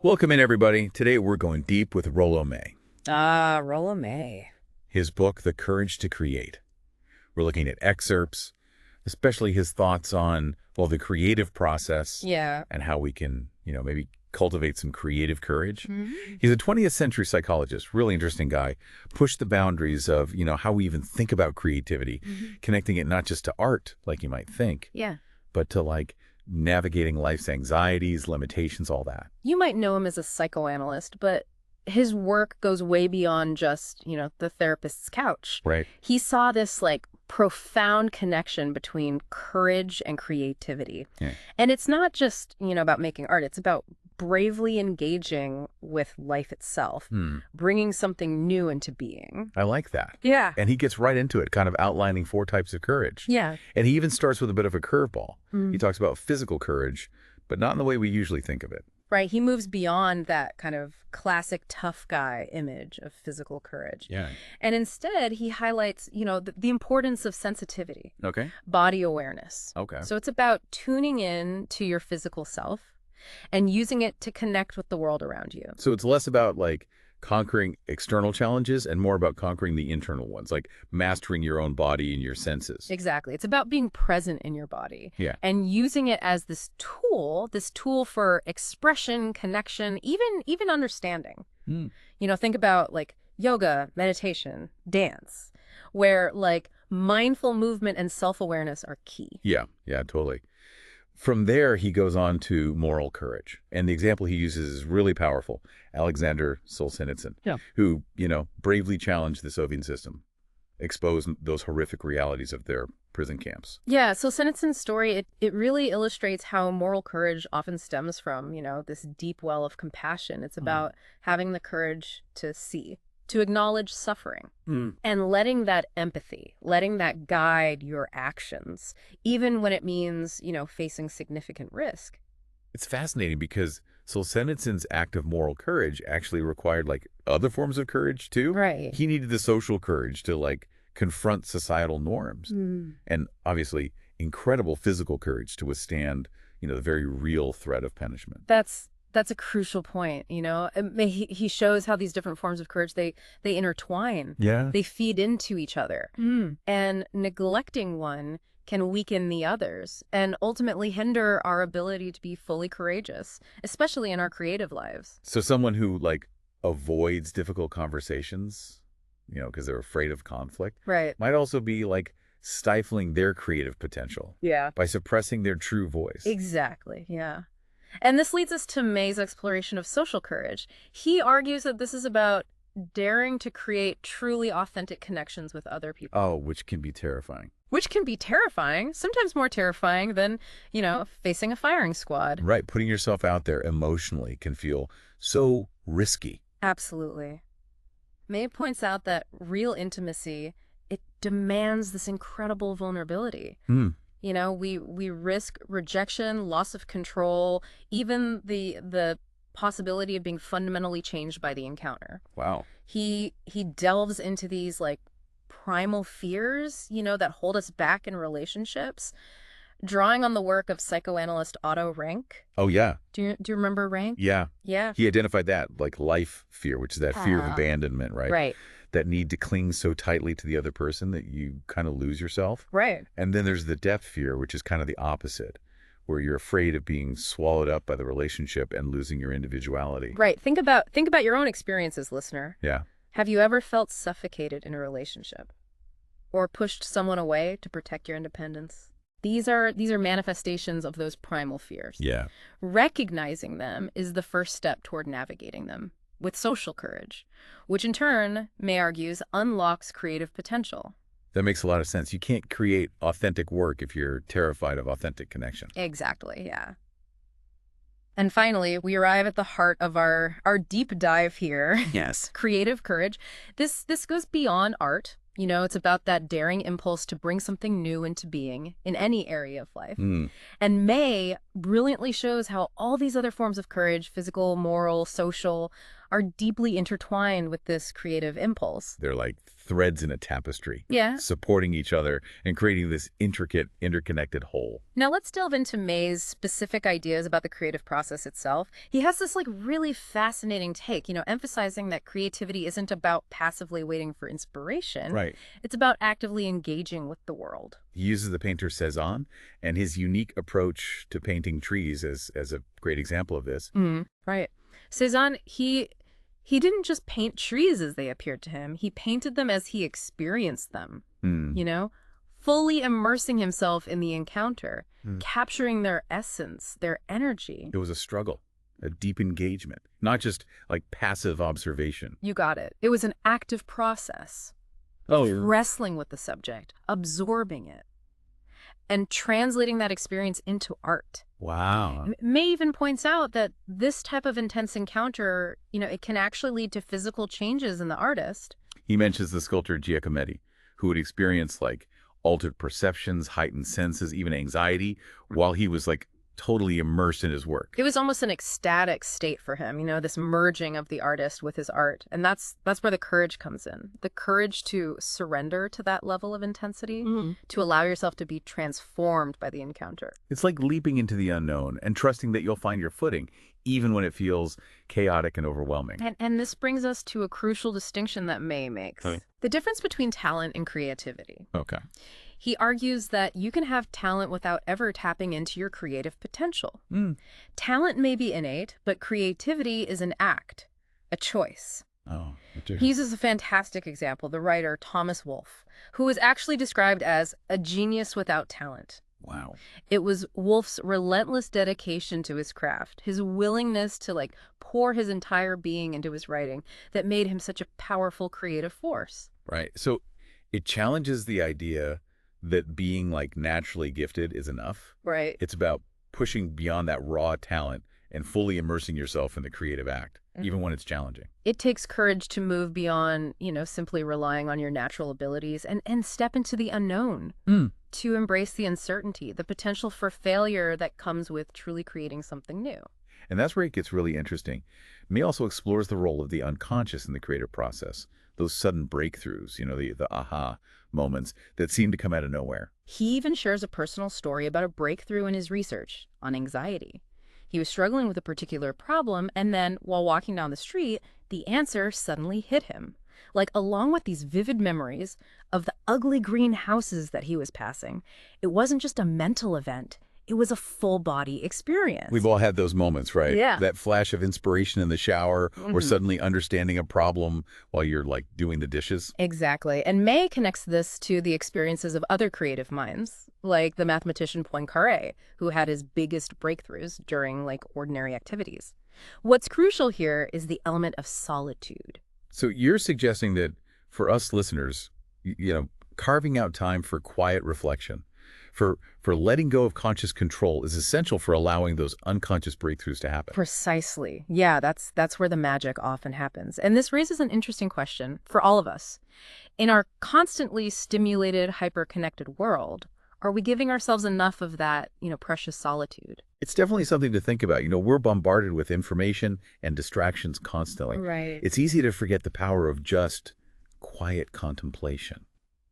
Welcome in, everybody. Today we're going deep with Rollo May. Ah, Rolla May. His book, The Courage to Create. We're looking at excerpts, especially his thoughts on, well, the creative process Yeah. and how we can, maybe cultivate some creative courage. Mhm. He's a 20th century psychologist, really interesting guy, pushed the boundaries of, how we even think about creativity, connecting it not just to art, like you might think, Yeah. but to like navigating life's anxieties, limitations, all that. You might know him as a psychoanalyst, but his work goes way beyond just, the therapist's couch. Right. He saw this profound connection between courage and creativity. Yeah. And it's not just, about making art. It's about bravely engaging with life itself, bringing something new into being. I like that. Yeah. And he gets right into it, kind of outlining 4 types of courage. Yeah. And he even starts with a bit of a curveball. He talks about physical courage, but not in the way we usually think of it. Right. He moves beyond that kind of classic tough guy image of physical courage. Yeah. And instead, he highlights, the importance of sensitivity, Okay. body awareness. Okay. So it's about tuning in to your physical self and using it to connect with the world around you. So it's less about like conquering external challenges and more about conquering the internal ones, like mastering your own body and your senses. Exactly. It's about being present in your body Yeah. and using it as this tool for expression, connection, even understanding. Think about like yoga, meditation, dance, where like mindful movement and self-awareness are key. Yeah. Yeah, totally. From there, he goes on to moral courage. And the example he uses is really powerful. Alexander Solzhenitsyn, who, bravely challenged the Soviet system, exposed those horrific realities of their prison camps. Yeah, so Solzhenitsyn's story, it really illustrates how moral courage often stems from, this deep well of compassion. It's about having the courage to see, to acknowledge suffering, and letting that empathy, letting that guide your actions, even when it means, facing significant risk. It's fascinating because Solzhenitsyn's act of moral courage actually required like other forms of courage too. Right. He needed the social courage to like confront societal norms and obviously incredible physical courage to withstand, the very real threat of punishment. That's a crucial point, He shows how these different forms of courage, they intertwine. Yeah. They feed into each other. And neglecting one can weaken the others and ultimately hinder our ability to be fully courageous, especially in our creative lives. So someone who like avoids difficult conversations, because they're afraid of conflict, Right. might also be like stifling their creative potential Yeah. by suppressing their true voice. Exactly. Yeah. And this leads us to May's exploration of social courage. He argues that this is about daring to create truly authentic connections with other people. Oh, which can be terrifying. Which can be terrifying, sometimes more terrifying than, facing a firing squad. Right. Putting yourself out there emotionally can feel so risky. Absolutely. May points out that real intimacy, it demands this incredible vulnerability. We risk rejection, loss of control, even the possibility of being fundamentally changed by the encounter. Wow. He delves into these like primal fears, that hold us back in relationships, drawing on the work of psychoanalyst Otto Rank. Oh, yeah. Do you remember Rank? Yeah. Yeah. He identified that like life fear, which is that fear of abandonment, right? Right. That need to cling so tightly to the other person that you kind of lose yourself. Right. And then there's the depth fear, which is kind of the opposite, where you're afraid of being swallowed up by the relationship and losing your individuality. Right. Think about your own experiences, listener. Yeah. Have you ever felt suffocated in a relationship or pushed someone away to protect your independence? These are manifestations of those primal fears. Yeah. Recognizing them is the first step toward navigating them with social courage, which in turn, May argues, unlocks creative potential. That makes a lot of sense. You can't create authentic work if you're terrified of authentic connection. Exactly, yeah. And finally, we arrive at the heart of our deep dive here. Yes. Creative courage. This goes beyond art. It's about that daring impulse to bring something new into being in any area of life. And May brilliantly shows how all these other forms of courage, physical, moral, social, are deeply intertwined with this creative impulse. They're like threads in a tapestry, Yeah. supporting each other and creating this intricate, interconnected whole. Now let's delve into May's specific ideas about the creative process itself. He has this really fascinating take, emphasizing that creativity isn't about passively waiting for inspiration. Right. It's about actively engaging with the world. He uses the painter Cezanne and his unique approach to painting trees as a great example of this. Right. Cezanne, he didn't just paint trees as they appeared to him. He painted them as he experienced them, fully immersing himself in the encounter, capturing their essence, their energy. It was a struggle, a deep engagement, not just like passive observation. You got it. It was an active process. Wrestling with the subject, absorbing it, and translating that experience into art. Wow. May even points out that this type of intense encounter, it can actually lead to physical changes in the artist. He mentions the sculptor Giacometti, who would experience like altered perceptions, heightened senses, even anxiety, while he was like totally immersed in his work. It was almost an ecstatic state for him, this merging of the artist with his art. And that's where the courage comes in. The courage to surrender to that level of intensity, to allow yourself to be transformed by the encounter. It's like leaping into the unknown and trusting that you'll find your footing, even when it feels chaotic and overwhelming. And this brings us to a crucial distinction that May makes. The difference between talent and creativity. Okay. He argues that you can have talent without ever tapping into your creative potential. Talent may be innate, but creativity is an act, a choice. He uses a fantastic example, the writer Thomas Wolfe, who was actually described as a genius without talent. Wow. It was Wolfe's relentless dedication to his craft, his willingness to pour his entire being into his writing that made him such a powerful creative force. Right. So it challenges the idea that being naturally gifted is enough. Right. It's about pushing beyond that raw talent and fully immersing yourself in the creative act, even when it's challenging. It takes courage to move beyond, simply relying on your natural abilities and step into the unknown, to embrace the uncertainty, the potential for failure that comes with truly creating something new. And that's where it gets really interesting. May also explores the role of the unconscious in the creative process, those sudden breakthroughs, the aha moments that seem to come out of nowhere. He even shares a personal story about a breakthrough in his research on anxiety. He was struggling with a particular problem, and then, while walking down the street, the answer suddenly hit him. Along with these vivid memories of the ugly green houses that he was passing, it wasn't just a mental event. It was a full-body experience. We've all had those moments, right? Yeah. That flash of inspiration in the shower or suddenly understanding a problem while you're doing the dishes. Exactly. And May connects this to the experiences of other creative minds, like the mathematician Poincaré, who had his biggest breakthroughs during ordinary activities. What's crucial here is the element of solitude. So you're suggesting that for us listeners, carving out time for quiet reflection, for letting go of conscious control is essential for allowing those unconscious breakthroughs to happen. Precisely. Yeah, that's where the magic often happens. And this raises an interesting question for all of us. In our constantly stimulated, hyper-connected world, are we giving ourselves enough of that, precious solitude? It's definitely something to think about. We're bombarded with information and distractions constantly. Right. It's easy to forget the power of just quiet contemplation.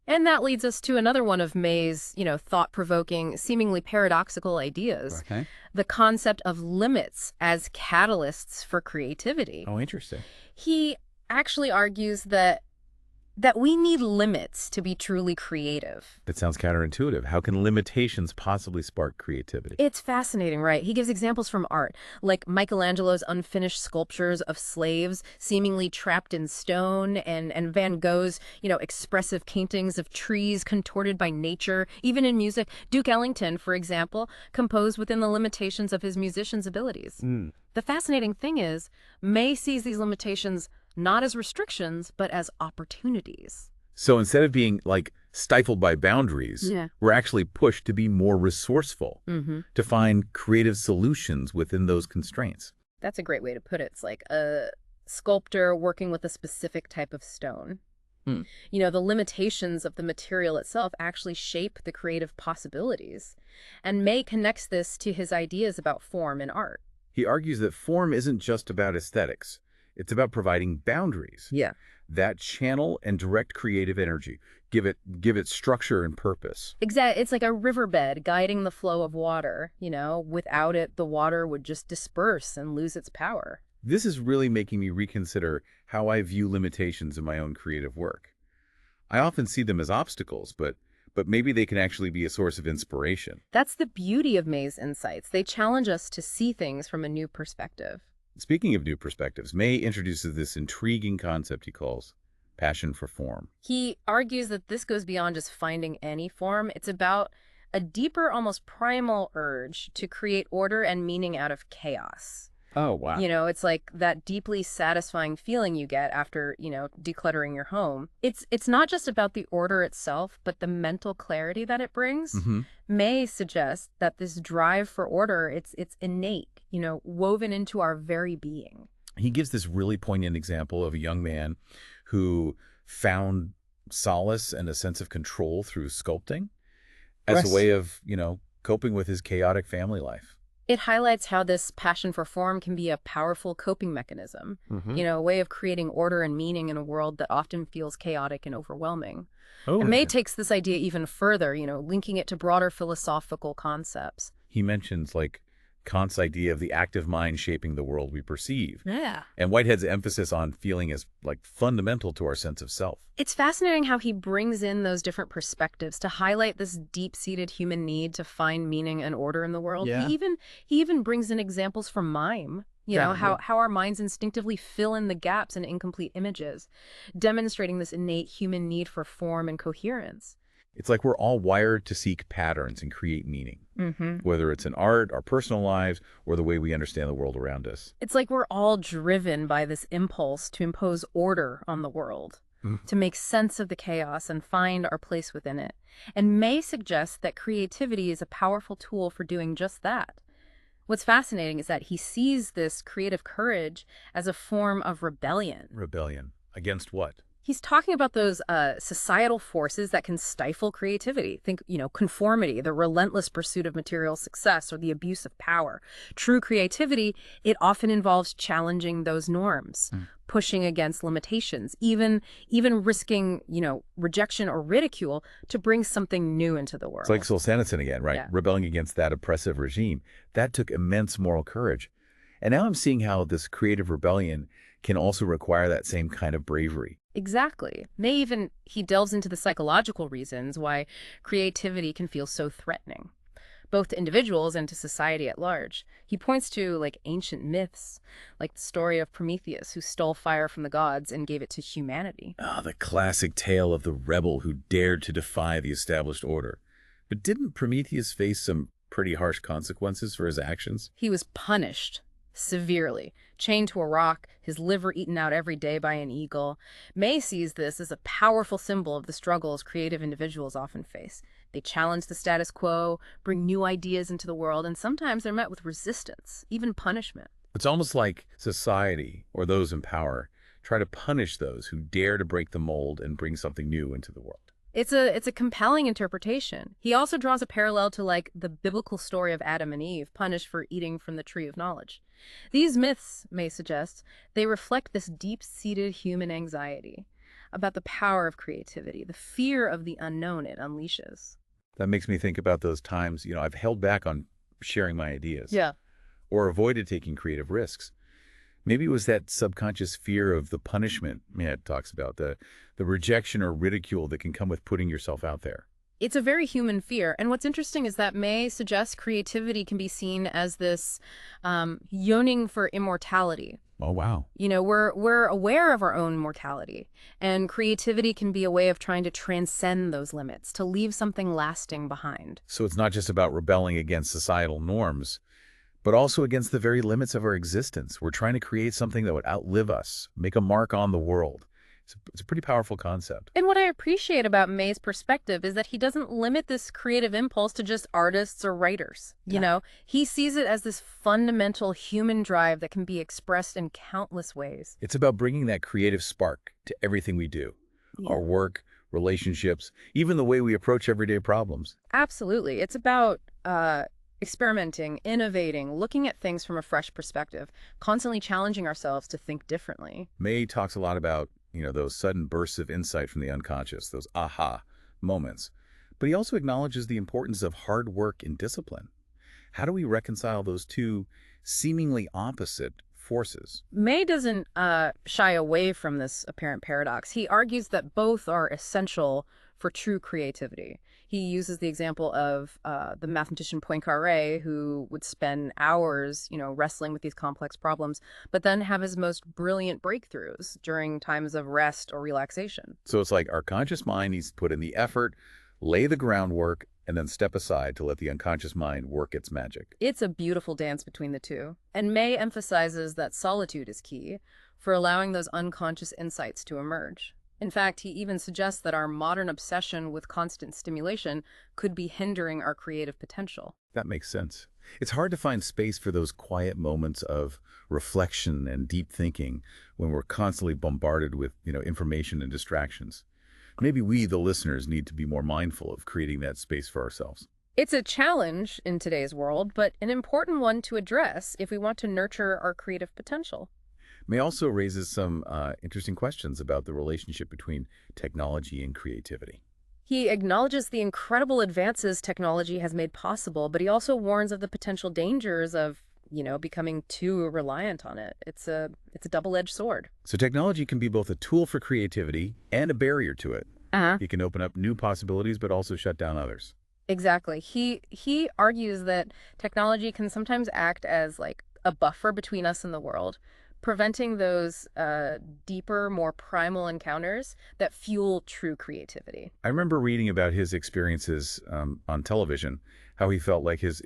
And that leads us to another one of May's, thought-provoking, seemingly paradoxical ideas. Okay. The concept of limits as catalysts for creativity. Oh, interesting. He actually argues that we need limits to be truly creative. That sounds counterintuitive. How can limitations possibly spark creativity? It's fascinating, right? He gives examples from art, like Michelangelo's unfinished sculptures of slaves seemingly trapped in stone, and Van Gogh's, expressive paintings of trees contorted by nature. Even in music, Duke Ellington, for example, composed within the limitations of his musician's abilities. The fascinating thing is, May sees these limitations not as restrictions, but as opportunities. So instead of being stifled by boundaries, we're actually pushed to be more resourceful, to find creative solutions within those constraints. That's a great way to put it. It's like a sculptor working with a specific type of stone. The limitations of the material itself actually shape the creative possibilities. And May connects this to his ideas about form in art. He argues that form isn't just about aesthetics. It's about providing boundaries Yeah. that channel and direct creative energy, give it structure and purpose. Exactly. It's like a riverbed guiding the flow of water. Without it, the water would just disperse and lose its power. This is really making me reconsider how I view limitations in my own creative work. I often see them as obstacles, but maybe they can actually be a source of inspiration. That's the beauty of May's insights. They challenge us to see things from a new perspective. Speaking of new perspectives, May introduces this intriguing concept he calls passion for form. He argues that this goes beyond just finding any form. It's about a deeper, almost primal urge to create order and meaning out of chaos. Oh, wow. It's like that deeply satisfying feeling you get after, decluttering your home. It's not just about the order itself, but the mental clarity that it brings. May suggests that this drive for order, it's innate, woven into our very being. He gives this really poignant example of a young man who found solace and a sense of control through sculpting as a way of, coping with his chaotic family life. It highlights how this passion for form can be a powerful coping mechanism, a way of creating order and meaning in a world that often feels chaotic and overwhelming. Oh. And May takes this idea even further, linking it to broader philosophical concepts. He mentions, Kant's idea of the active mind shaping the world we perceive. Yeah. And Whitehead's emphasis on feeling as, fundamental to our sense of self. It's fascinating how he brings in those different perspectives to highlight this deep-seated human need to find meaning and order in the world. Yeah. He even brings in examples from mime, how our minds instinctively fill in the gaps in incomplete images, demonstrating this innate human need for form and coherence. It's like we're all wired to seek patterns and create meaning, whether it's in art, our personal lives, or the way we understand the world around us. It's like we're all driven by this impulse to impose order on the world, to make sense of the chaos and find our place within it. And May suggests that creativity is a powerful tool for doing just that. What's fascinating is that he sees this creative courage as a form of rebellion. Rebellion. Against what? He's talking about those societal forces that can stifle creativity. Think, conformity, the relentless pursuit of material success, or the abuse of power. True creativity, it often involves challenging those norms, pushing against limitations, even risking, rejection or ridicule to bring something new into the world. It's like Solzhenitsyn again, right? Yeah. Rebelling against that oppressive regime. That took immense moral courage. And now I'm seeing how this creative rebellion can also require that same kind of bravery. Exactly. He delves into the psychological reasons why creativity can feel so threatening, both to individuals and to society at large. He points to ancient myths, like the story of Prometheus, who stole fire from the gods and gave it to humanity. Ah, the classic tale of the rebel who dared to defy the established order. But didn't Prometheus face some pretty harsh consequences for his actions? He was punished severely, chained to a rock, his liver eaten out every day by an eagle. May sees this as a powerful symbol of the struggles creative individuals often face. They challenge the status quo, bring new ideas into the world, and sometimes they're met with resistance, even punishment. It's almost like society, or those in power, try to punish those who dare to break the mold and bring something new into the world. It's a compelling interpretation. He also draws a parallel to the biblical story of Adam and Eve, punished for eating from the tree of knowledge. These myths, May suggests, they reflect this deep-seated human anxiety about the power of creativity, the fear of the unknown it unleashes. That makes me think about those times, I've held back on sharing my ideas. Yeah. Or avoided taking creative risks. Maybe it was that subconscious fear of the punishment Matt talks about, the rejection or ridicule that can come with putting yourself out there. It's a very human fear. And what's interesting is that May suggests creativity can be seen as this yearning for immortality. Oh, wow. We're aware of our own mortality, and creativity can be a way of trying to transcend those limits, to leave something lasting behind. So it's not just about rebelling against societal norms, but also against the very limits of our existence. We're trying to create something that would outlive us, make a mark on the world. It's a pretty powerful concept. And what I appreciate about May's perspective is that he doesn't limit this creative impulse to just artists or writers. He sees it as this fundamental human drive that can be expressed in countless ways. It's about bringing that creative spark to everything we do. Yeah. Our work, relationships, even the way we approach everyday problems. Absolutely. It's about Experimenting, innovating, looking at things from a fresh perspective, constantly challenging ourselves to think differently. May talks a lot about, those sudden bursts of insight from the unconscious, those aha moments. But he also acknowledges the importance of hard work and discipline. How do we reconcile those two seemingly opposite forces? May doesn't shy away from this apparent paradox. He argues that both are essential for true creativity. He uses the example of the mathematician Poincaré, who would spend hours, wrestling with these complex problems, but then have his most brilliant breakthroughs during times of rest or relaxation. So it's like our conscious mind needs to put in the effort, lay the groundwork, and then step aside to let the unconscious mind work its magic. It's a beautiful dance between the two. And May emphasizes that solitude is key for allowing those unconscious insights to emerge. In fact, he even suggests that our modern obsession with constant stimulation could be hindering our creative potential. That makes sense. It's hard to find space for those quiet moments of reflection and deep thinking when we're constantly bombarded with, information and distractions. Maybe we, the listeners, need to be more mindful of creating that space for ourselves. It's a challenge in today's world, but an important one to address if we want to nurture our creative potential. May also raises some interesting questions about the relationship between technology and creativity. He acknowledges the incredible advances technology has made possible, but he also warns of the potential dangers of, becoming too reliant on it. It's a double-edged sword. So technology can be both a tool for creativity and a barrier to it. It can open up new possibilities, but also shut down others. Exactly. He argues that technology can sometimes act as like a buffer between us and the world, preventing those deeper, more primal encounters that fuel true creativity. I remember reading about his experiences on television, how he felt like his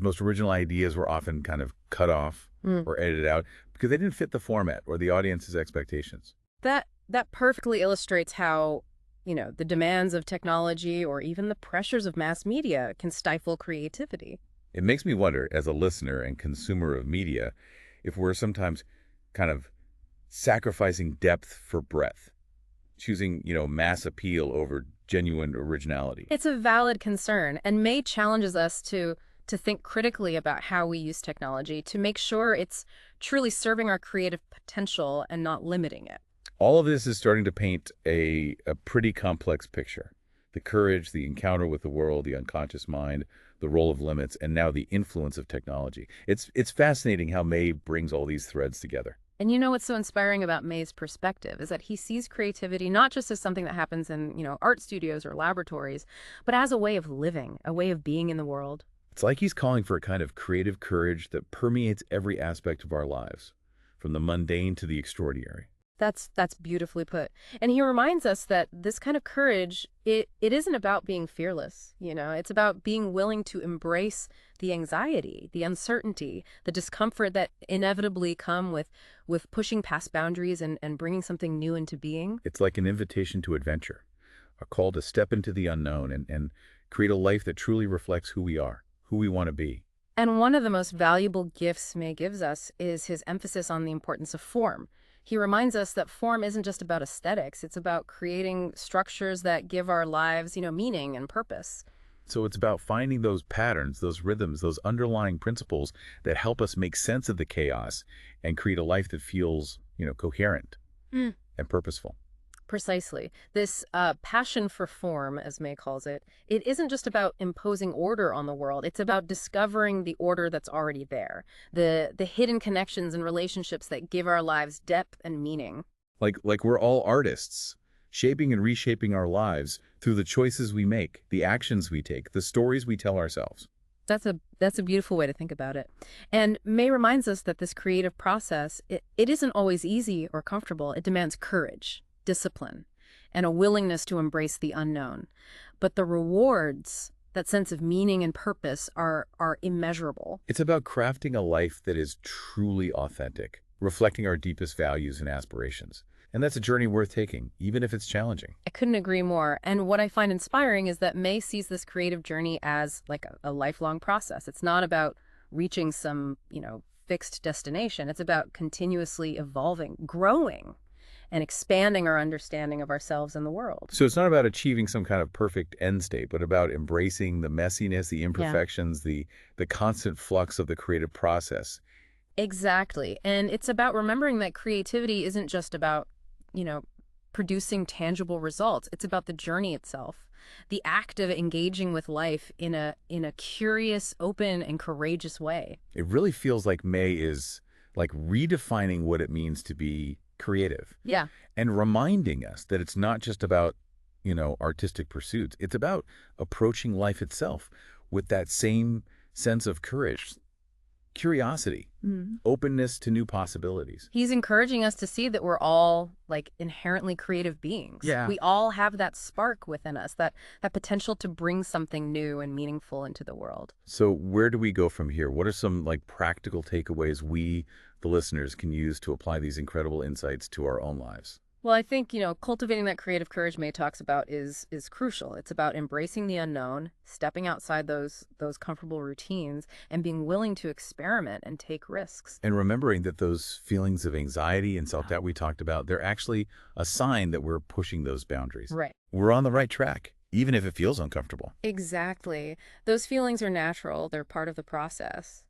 most original ideas were often kind of cut off or edited out because they didn't fit the format or the audience's expectations. That perfectly illustrates how, the demands of technology or even the pressures of mass media can stifle creativity. It makes me wonder, as a listener and consumer of media, if we're sometimes kind of sacrificing depth for breadth, choosing, mass appeal over genuine originality. It's a valid concern, and May challenges us to think critically about how we use technology to make sure it's truly serving our creative potential and not limiting it. All of this is starting to paint a pretty complex picture. The courage, the encounter with the world, the unconscious mind, the role of limits, and now the influence of technology. It's fascinating how May brings all these threads together. And what's so inspiring about May's perspective is that he sees creativity not just as something that happens in, art studios or laboratories, but as a way of living, a way of being in the world. It's like he's calling for a kind of creative courage that permeates every aspect of our lives, from the mundane to the extraordinary. That's beautifully put. And he reminds us that this kind of courage, it isn't about being fearless, it's about being willing to embrace the anxiety, the uncertainty, the discomfort that inevitably come with pushing past boundaries and bringing something new into being. It's like an invitation to adventure, a call to step into the unknown and create a life that truly reflects who we are, who we want to be. And one of the most valuable gifts May gives us is his emphasis on the importance of form. He reminds us that form isn't just about aesthetics. It's about creating structures that give our lives, meaning and purpose. So it's about finding those patterns, those rhythms, those underlying principles that help us make sense of the chaos and create a life that feels, coherent and purposeful. Precisely. This passion for form, as May calls it, it isn't just about imposing order on the world. It's about discovering the order that's already there, the hidden connections and relationships that give our lives depth and meaning. Like we're all artists, shaping and reshaping our lives through the choices we make, the actions we take, the stories we tell ourselves. That's a beautiful way to think about it. And May reminds us that this creative process, it isn't always easy or comfortable. It demands courage, discipline, and a willingness to embrace the unknown. But the rewards, that sense of meaning and purpose, are immeasurable. It's about crafting a life that is truly authentic, reflecting our deepest values and aspirations. And that's a journey worth taking, even if it's challenging. I couldn't agree more. And what I find inspiring is that May sees this creative journey as like a lifelong process. It's not about reaching some, fixed destination. It's about continuously evolving, growing, and expanding our understanding of ourselves and the world. So it's not about achieving some kind of perfect end state, but about embracing the messiness, the imperfections, the constant flux of the creative process. Exactly. And it's about remembering that creativity isn't just about, you know, producing tangible results. It's about the journey itself, the act of engaging with life in a curious, open, and courageous way. It really feels like May is like redefining what it means to be creative. Yeah. And reminding us that it's not just about, artistic pursuits. It's about approaching life itself with that same sense of courage, curiosity, openness to new possibilities. He's encouraging us to see that we're all like inherently creative beings. Yeah. We all have that spark within us, that potential to bring something new and meaningful into the world. So where do we go from here? What are some like practical takeaways we, the listeners, can use to apply these incredible insights to our own lives? Well, I think, cultivating that creative courage May talks about is crucial. It's about embracing the unknown, stepping outside those comfortable routines, and being willing to experiment and take risks. And remembering that those feelings of anxiety and self-doubt we talked about, they're actually a sign that we're pushing those boundaries. Right. We're on the right track, even if it feels uncomfortable. Exactly. Those feelings are natural. They're part of the process.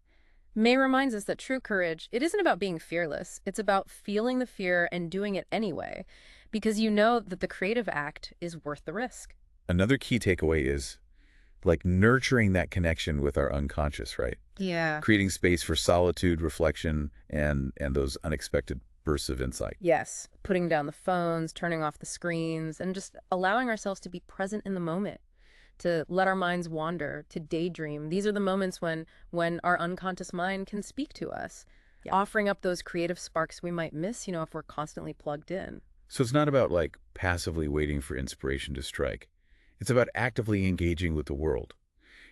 May reminds us that true courage, it isn't about being fearless. It's about feeling the fear and doing it anyway, because you know that the creative act is worth the risk. Another key takeaway is like nurturing that connection with our unconscious, right? Yeah. Creating space for solitude, reflection, and those unexpected bursts of insight. Yes. Putting down the phones, turning off the screens, and just allowing ourselves to be present in the moment, to let our minds wander, to daydream. These are the moments when our unconscious mind can speak to us, offering up those creative sparks we might miss, if we're constantly plugged in. So it's not about like passively waiting for inspiration to strike. It's about actively engaging with the world,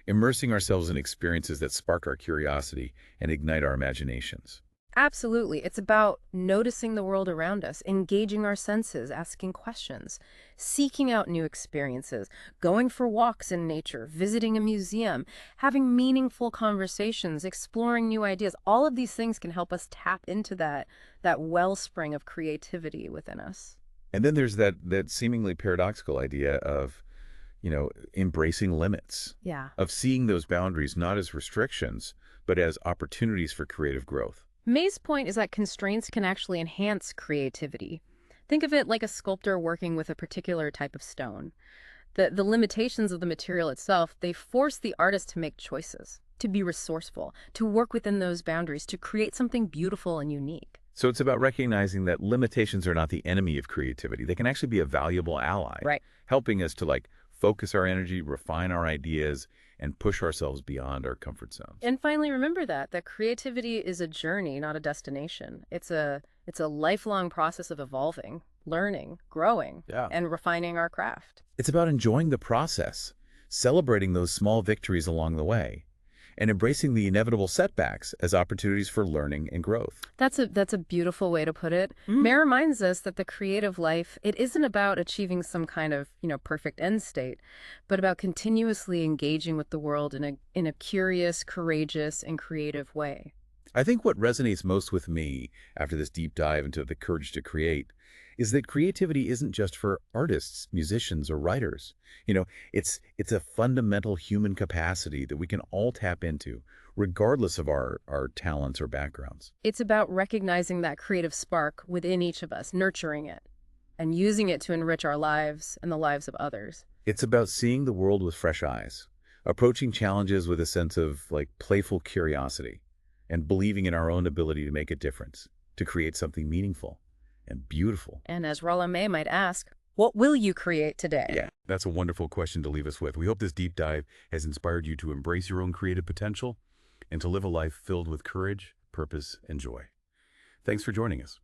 immersing ourselves in experiences that spark our curiosity and ignite our imaginations. Absolutely. It's about noticing the world around us, engaging our senses, asking questions, seeking out new experiences, going for walks in nature, visiting a museum, having meaningful conversations, exploring new ideas. All of these things can help us tap into that wellspring of creativity within us. And then there's that seemingly paradoxical idea of, embracing limits. Yeah. Of seeing those boundaries not as restrictions, but as opportunities for creative growth. May's point is that constraints can actually enhance creativity. Think of it like a sculptor working with a particular type of stone. The limitations of the material itself, they force the artist to make choices, to be resourceful, to work within those boundaries, to create something beautiful and unique. So it's about recognizing that limitations are not the enemy of creativity. They can actually be a valuable ally. Right. Helping us to focus our energy, refine our ideas, and push ourselves beyond our comfort zones. And finally, remember that creativity is a journey, not a destination. It's a lifelong process of evolving, learning, growing, and refining our craft. It's about enjoying the process, celebrating those small victories along the way, and embracing the inevitable setbacks as opportunities for learning and growth. That's a beautiful way to put it. May reminds us that the creative life, it isn't about achieving some kind of, perfect end state, but about continuously engaging with the world in a curious, courageous, and creative way. I think what resonates most with me after this deep dive into the courage to create is that creativity isn't just for artists, musicians, or writers. It's a fundamental human capacity that we can all tap into, regardless of our talents or backgrounds. It's about recognizing that creative spark within each of us, nurturing it, and using it to enrich our lives and the lives of others. It's about seeing the world with fresh eyes, approaching challenges with a sense of playful curiosity, and believing in our own ability to make a difference, to create something meaningful and beautiful. And as Rolla May might ask, what will you create today? Yeah, that's a wonderful question to leave us with. We hope this deep dive has inspired you to embrace your own creative potential and to live a life filled with courage, purpose, and joy. Thanks for joining us.